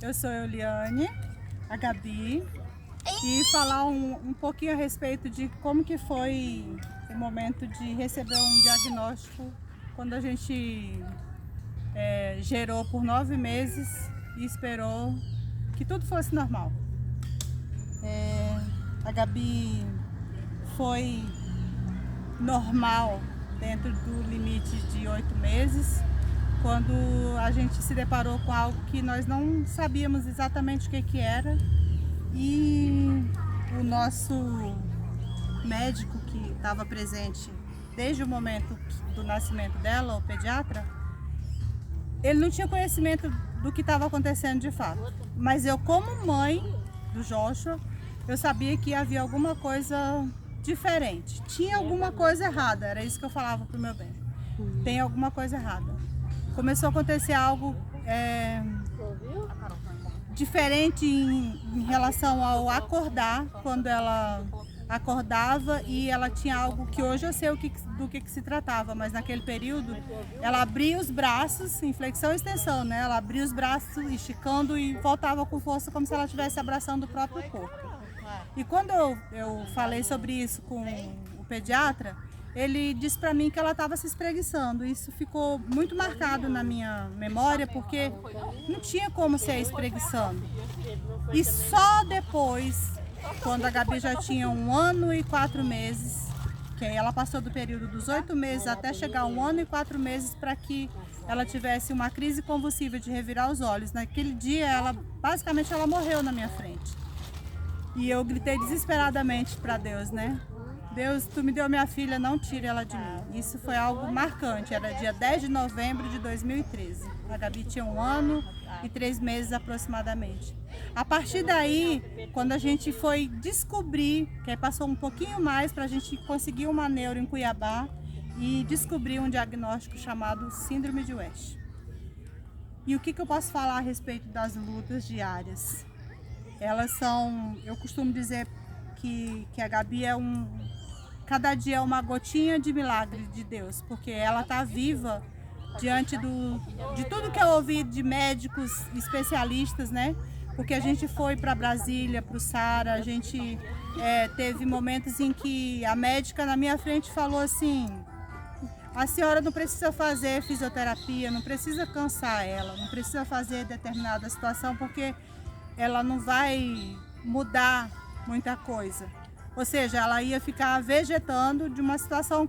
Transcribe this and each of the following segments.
Eu sou Euliane, a Gabi, e falar um pouquinho a respeito de como que foi o momento de receber um diagnóstico quando a gente gerou por 9 meses e esperou que tudo fosse normal. A Gabi foi normal dentro do limite de 8 meses, quando a gente se deparou com algo que nós não sabíamos exatamente o que era, e o nosso médico que estava presente desde o momento do nascimento dela, o pediatra, ele não tinha conhecimento do que estava acontecendo de fato. Mas eu, como mãe do Joshua, eu sabia que havia alguma coisa diferente. Tinha alguma coisa errada, era isso que eu falava pro meu bem. Tem alguma coisa errada. Começou a acontecer algo diferente em relação ao acordar, quando ela acordava e ela tinha algo que hoje eu sei do que se tratava, mas naquele período ela abria os braços, em flexão e extensão, né? Ela abria os braços esticando e voltava com força como se ela estivesse abraçando o próprio corpo. E quando eu falei sobre isso com o pediatra, ele disse para mim que ela estava se espreguiçando. Isso ficou muito marcado na minha memória, porque não tinha como ser espreguiçando. E só depois, quando a Gabi já tinha 1 ano e 4 meses, que aí ela passou do período dos 8 meses até chegar a 1 ano e 4 meses para que ela tivesse uma crise convulsiva de revirar os olhos. Naquele dia, basicamente ela morreu na minha frente. E eu gritei desesperadamente para Deus, né? Deus, tu me deu minha filha, não tire ela de mim. Isso foi algo marcante, era dia 10 de novembro de 2013. A Gabi tinha 1 ano e 3 meses aproximadamente. A partir daí, quando a gente foi descobrir, que aí passou um pouquinho mais para a gente conseguir uma neuro em Cuiabá e descobrir um diagnóstico chamado Síndrome de West. E o que eu posso falar a respeito das lutas diárias? Elas são, eu costumo dizer que a Gabi cada dia é uma gotinha de milagre de Deus, porque ela está viva diante de tudo que eu ouvi de médicos especialistas, né? Porque a gente foi para Brasília, para o Sara, a gente teve momentos em que a médica na minha frente falou assim: a senhora não precisa fazer fisioterapia, não precisa cansar ela, não precisa fazer determinada situação, porque ela não vai mudar muita coisa. Ou seja, ela ia ficar vegetando de uma situação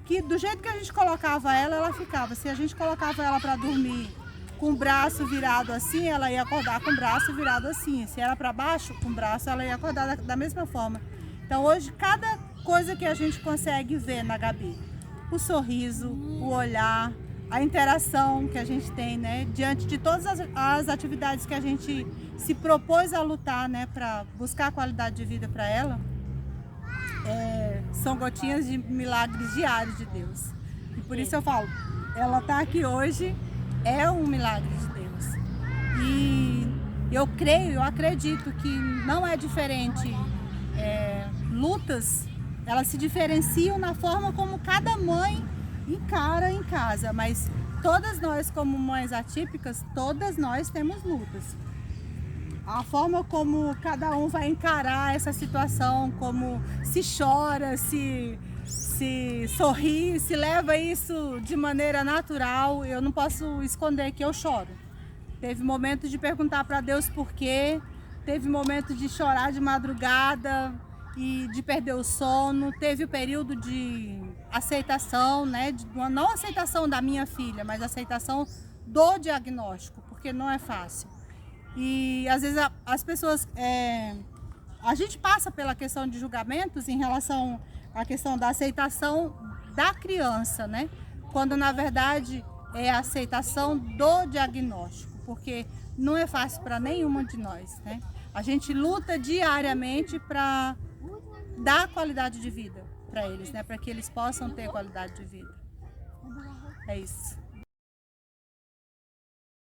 que do jeito que a gente colocava ela ficava. Se a gente colocava ela para dormir com o braço virado assim, ela ia acordar com o braço virado assim. Se era para baixo, com o braço, ela ia acordar da mesma forma. Então hoje, cada coisa que a gente consegue ver na Gabi, o sorriso, o olhar, a interação que a gente tem, né, diante de todas as atividades que a gente se propôs a lutar, né, para buscar qualidade de vida para ela, são gotinhas de milagres diários de Deus. E por isso eu falo, ela está aqui hoje, é um milagre de Deus. E eu acredito que não é diferente. Lutas, elas se diferenciam na forma como cada mãe encara em casa, mas todas nós, como mães atípicas, todas nós temos lutas. A forma como cada um vai encarar essa situação, como se chora, se sorri, se leva isso de maneira natural, eu não posso esconder que eu choro. Teve momentos de perguntar para Deus por quê, teve momentos de chorar de madrugada e de perder o sono, teve o período de aceitação, né? Não aceitação da minha filha, mas aceitação do diagnóstico, porque não é fácil. E às vezes as pessoas, a gente passa pela questão de julgamentos em relação à questão da aceitação da criança, né? Quando na verdade é a aceitação do diagnóstico, porque não é fácil para nenhuma de nós, né? A gente luta diariamente para dar qualidade de vida para eles, né? Para que eles possam ter qualidade de vida. É isso.